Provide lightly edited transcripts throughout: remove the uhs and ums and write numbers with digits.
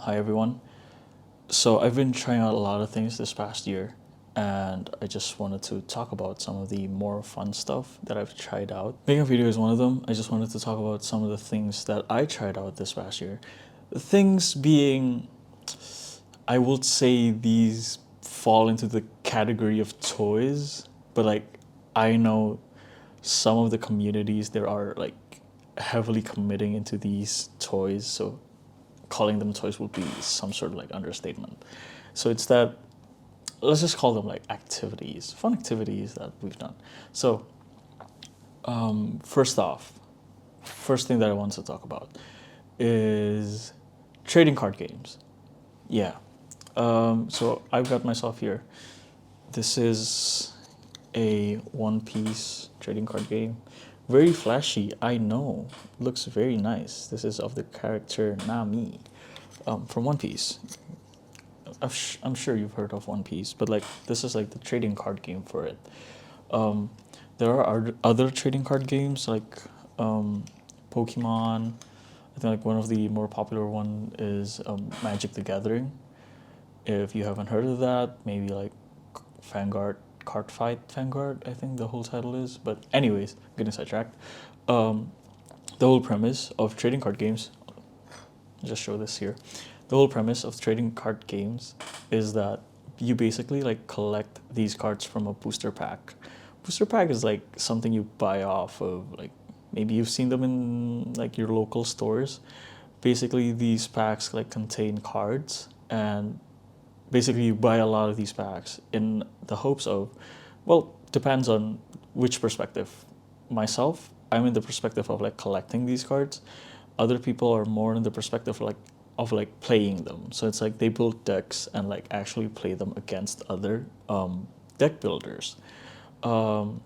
Hi everyone. So I've been trying out a lot of things this past year, and I just wanted to talk about some of the more fun stuff that I've tried out. Making a video is one of them. I just wanted to talk about some of the things that I tried out this past year. The things being, I would say these fall into the category of toys, but like I know some of the communities there are like heavily committing into these toys, so calling them toys would be some sort of like understatement. So it's that, let's just call them like activities, fun activities that we've done. So first off, first thing that I want to talk about is trading card games. Yeah. So I've got myself here. This is a One Piece trading card game. Very flashy, I know. Looks very nice. This is of the character Nami from One Piece. I'm sure you've heard of One Piece, but like this is like the trading card game for it. Um, there are other trading card games like Pokemon. I think like one of the more popular one is Magic the Gathering. If you haven't heard of that, maybe like Vanguard, Card Fight Vanguard, I think the whole title is. But anyways, getting sidetracked. Um, the whole premise of trading card games, I'll just show this here. The whole premise of trading card games is that you basically like collect these cards from a booster pack. Booster pack is like something you buy off of, like maybe you've seen them in like your local stores. Basically these packs like contain cards, and basically you buy a lot of these packs in the hopes of, well, depends on which perspective. Myself, I'm in the perspective of like collecting these cards. Other people are more in the perspective of like playing them. So it's like they build decks and like actually play them against other deck builders. um,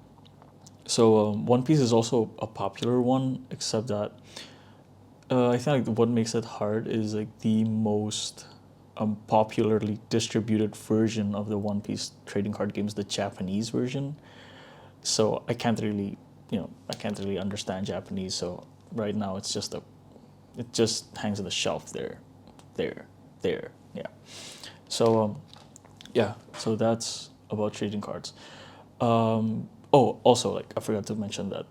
so One Piece is also a popular one, except that I think like what makes it hard is like the most popularly distributed version of the One Piece trading card games, the Japanese version. So I can't really understand Japanese. So right now it just hangs on the shelf there, there, there. Yeah. So yeah. So that's about trading cards. Oh, also like I forgot to mention that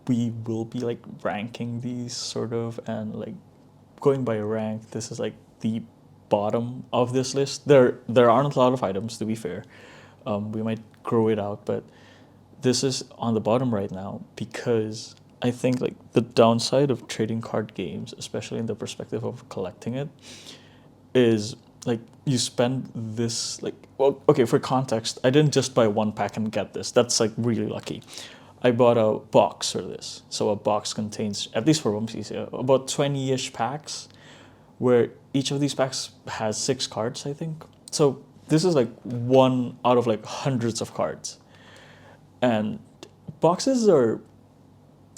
we will be like ranking these sort of, and like going by rank. This is like the bottom of this list. There aren't a lot of items, to be fair. We might grow it out, but this is on the bottom right now because I think like the downside of trading card games, especially in the perspective of collecting it, is like you spend this like, well, okay, for context, I didn't just buy one pack and get this. That's like really lucky. I bought a box for this. So a box contains, at least for One Piece, about 20-ish packs, where each of these packs has 6 cards, I think. So this is like one out of like hundreds of cards. And boxes are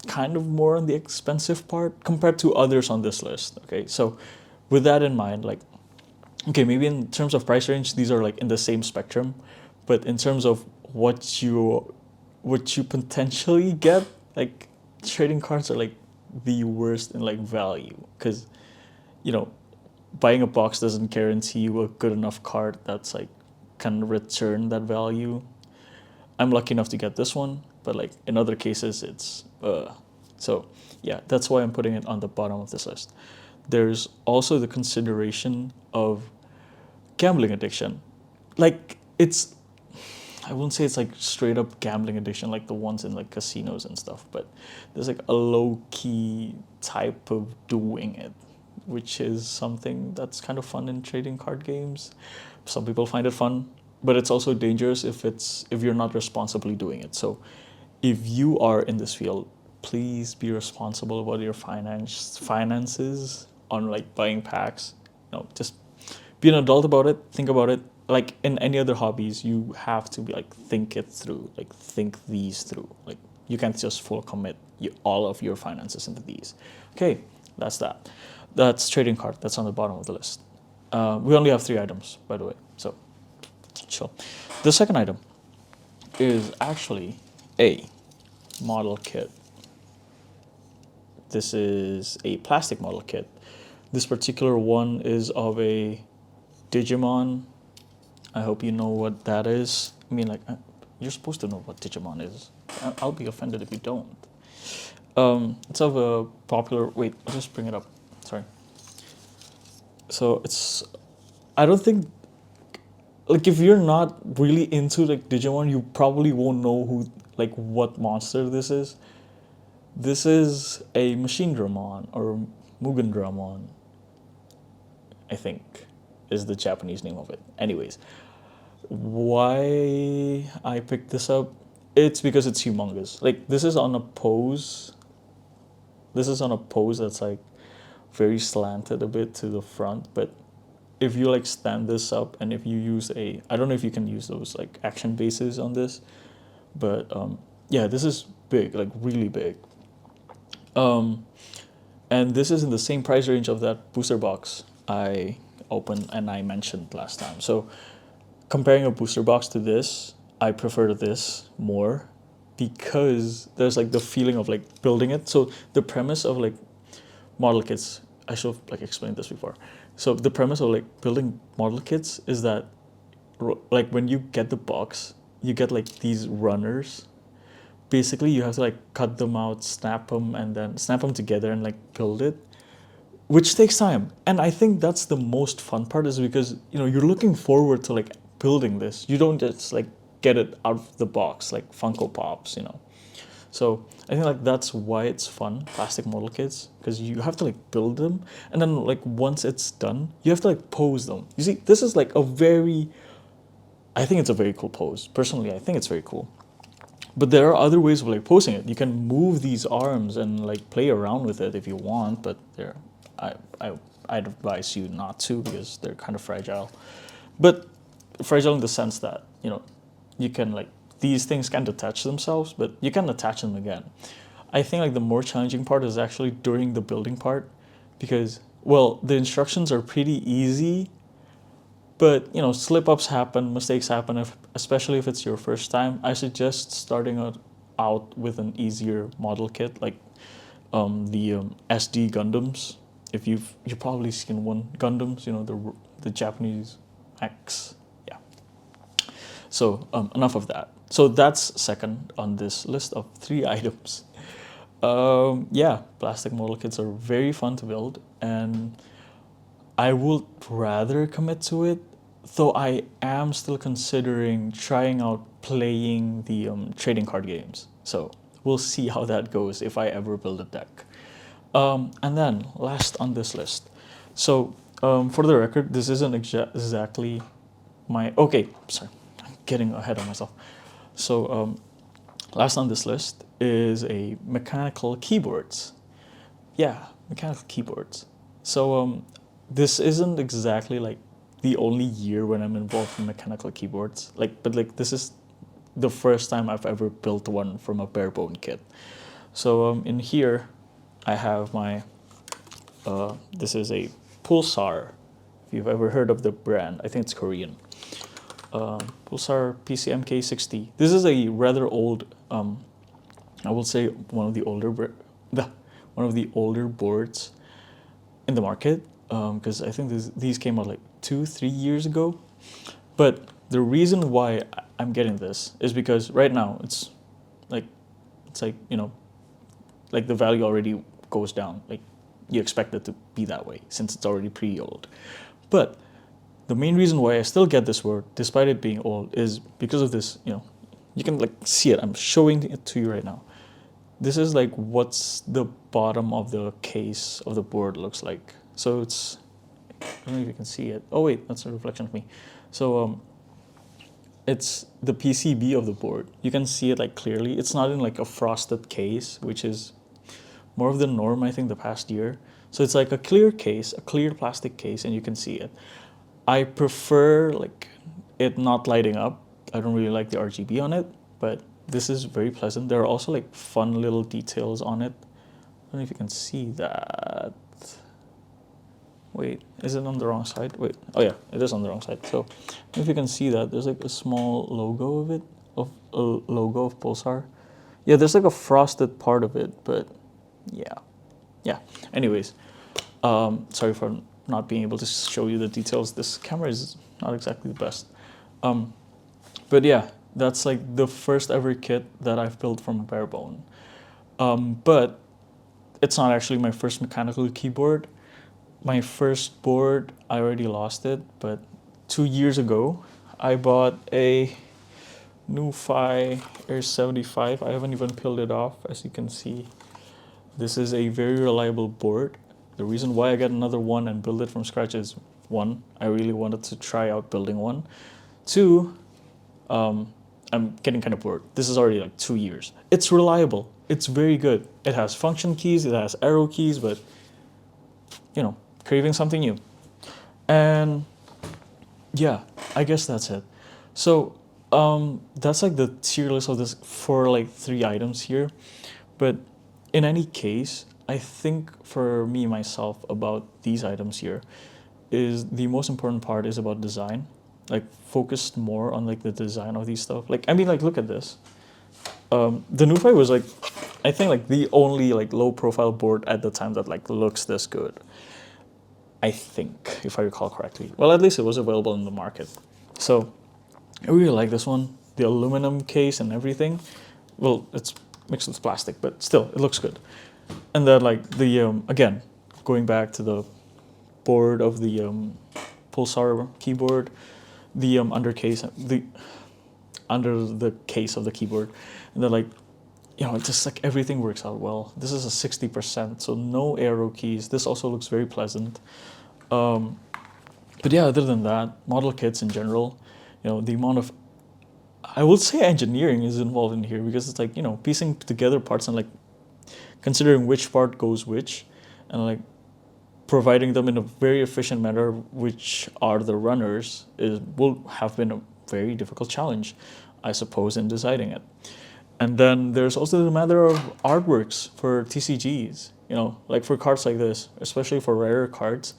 kind of more on the expensive part compared to others on this list. Okay, so with that in mind, like, okay, maybe in terms of price range, these are like in the same spectrum, but in terms of what you potentially get, like trading cards are like the worst in like value, because you know buying a box doesn't guarantee you a good enough card that's like can return that value. I'm lucky enough to get this one, but like in other cases, it's so yeah, that's why I'm putting it on the bottom of this list. There's also the consideration of gambling addiction. Like it's, I wouldn't say it's like straight up gambling addiction like the ones in like casinos and stuff, but there's like a low key type of doing it, which is something that's kind of fun in trading card games. Some people find it fun, but it's also dangerous if you're not responsibly doing it. So if you are in this field, please be responsible about your finances on like buying packs. No, just be an adult about it. Think about it. Like in any other hobbies, you have to be like think it through. Like think these through. Like you can't just full commit all of your finances into these. Okay, that's that. That's trading card. That's on the bottom of the list. We only have 3 items, by the way. So chill. The second item is actually a model kit. This is a plastic model kit This particular one is of a Digimon. I hope you know what that is. I mean, like, you're supposed to know what Digimon is. I'll be offended if you don't. It's of a popular. Wait, I'll just bring it up. Sorry. So it's. I don't think. Like, if you're not really into like Digimon, you probably won't know who, like, what monster this is. This is a Machine Dramon or Mugen Dramon, I think, is the Japanese name of it. Anyways, why I picked this up? It's because it's humongous. Like, this is on a pose. This is on a pose that's like very slanted a bit to the front, but if you like stand this up and if you use I don't know if you can use those like action bases on this, but yeah, this is big, like really big. Um, and this is in the same price range of that booster box I opened and I mentioned last time. So comparing a booster box to this, I prefer this more because there's like the feeling of like building it. So the premise of like model kits, I should have like explained this before. So the premise of like building model kits is that like when you get the box, you get like these runners. Basically, you have to like cut them out, snap them, and then snap them together and like build it, which takes time. And I think that's the most fun part, is because you're looking forward to like building this. You don't just like get it out of the box like Funko Pops. So I think like that's why it's fun, plastic model kits, because you have to like build them, and then like once it's done, you have to like pose them. You see, this is like I think it's a very cool pose. Personally, I think it's very cool. But there are other ways of like posing it. You can move these arms and like play around with it if you want, but I I I'd advise you not to, because they're kind of fragile. But fragile in the sense that you can like, these things can detach themselves, but you can attach them again. I think like the more challenging part is actually during the building part, because well, the instructions are pretty easy, but slip ups happen, mistakes happen, especially if it's your first time. I suggest starting out with an easier model kit, like the SD Gundams. If you've probably seen one Gundams, the Japanese X. Yeah. So enough of that. So that's second on this list of 3 items. Yeah, plastic model kits are very fun to build, and I would rather commit to it, though I am still considering trying out playing the trading card games. So we'll see how that goes if I ever build a deck. And then last on this list. So for the record, this isn't exactly my. Okay, sorry, I'm getting ahead of myself. So last on this list is a mechanical keyboards. Yeah, mechanical keyboards. So this isn't exactly like the only year when I'm involved in mechanical keyboards. But like this is the first time I've ever built one from a bare bone kit. So in here, I have my. This is a Pulsar. If you've ever heard of the brand, I think it's Korean. Pulsar PCMK60. This is a rather old. I will say one of the older boards in the market, because I think these came out like 2-3 years ago. But the reason why I'm getting this is because right now it's like like the value already goes down. Like you expect it to be that way since it's already pretty old. But the main reason why I still get this board despite it being old is because of this. You can like see it. I'm showing it to you right now. This is like what's the bottom of the case of the board looks like. So it's, I don't know if you can see it. Oh wait, that's a reflection of me. So it's the PCB of the board. You can see it like clearly. It's not in like a frosted case, which is more of the norm, I think, the past year. So it's like a clear case, a clear plastic case, and you can see it. I prefer like it not lighting up. I don't really like the RGB on it, but this is very pleasant. There are also like fun little details on it. I don't know if you can see that. Wait, is it on the wrong side? Wait, oh yeah, it is on the wrong side. So if you can see that, there's like a small logo of it, of a logo of Pulsar. Yeah, there's like a frosted part of it, but yeah. Anyways, Sorry for not being able to show you the details. This camera is not exactly the best. But yeah, that's like the first ever kit that I've built from a bare bone. But it's not actually my first mechanical keyboard. My first board, I already lost it, but 2 years ago, I bought a NuFi Air 75. I haven't even peeled it off, as you can see. This is a very reliable board. The reason why I got another one and build it from scratch is, one, I really wanted to try out building one. Two, I'm getting kind of bored. This is already like 2 years. It's reliable. It's very good. It has function keys, it has arrow keys, but you know, craving something new. And yeah, I guess that's it. So that's like the tier list of this for like 3 items here. But in any case, I think for me myself about these items here is the most important part is about design. Like focused more on like the design of these stuff. Like I mean, like look at this. The NuFi was like, I think like the only like low profile board at the time that like looks this good. I think, if I recall correctly. Well, at least it was available in the market. So I really like this one. The aluminum case and everything. Well, it's mixed with plastic, but still, it looks good. And then like the, again, going back to the board of the Pulsar keyboard, the under the case of the keyboard, and then like, you know, just like everything works out well. This is a 60%, so no arrow keys. This also looks very pleasant. But yeah, other than that, model kits in general, you know, the amount of, I would say engineering is involved in here, because it's like, you know, piecing together parts and like considering which part goes which, and like providing them in a very efficient manner, which are the runners, will have been a very difficult challenge, I suppose, in deciding it. And then there's also the matter of artworks for TCGs, you know, like for cards like this, especially for rarer cards.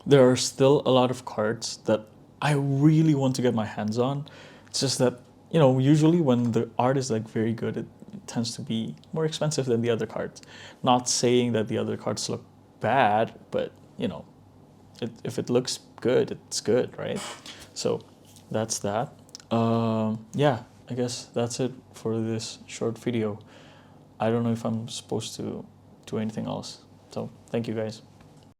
There are still a lot of cards that I really want to get my hands on. It's just that, you know, usually when the art is like very good, it tends to be more expensive than the other cards. Not saying that the other cards look bad, but you know, if it looks good, it's good, right? So that's that. Yeah, I guess that's it for this short video. I don't know if I'm supposed to do anything else. So thank you guys.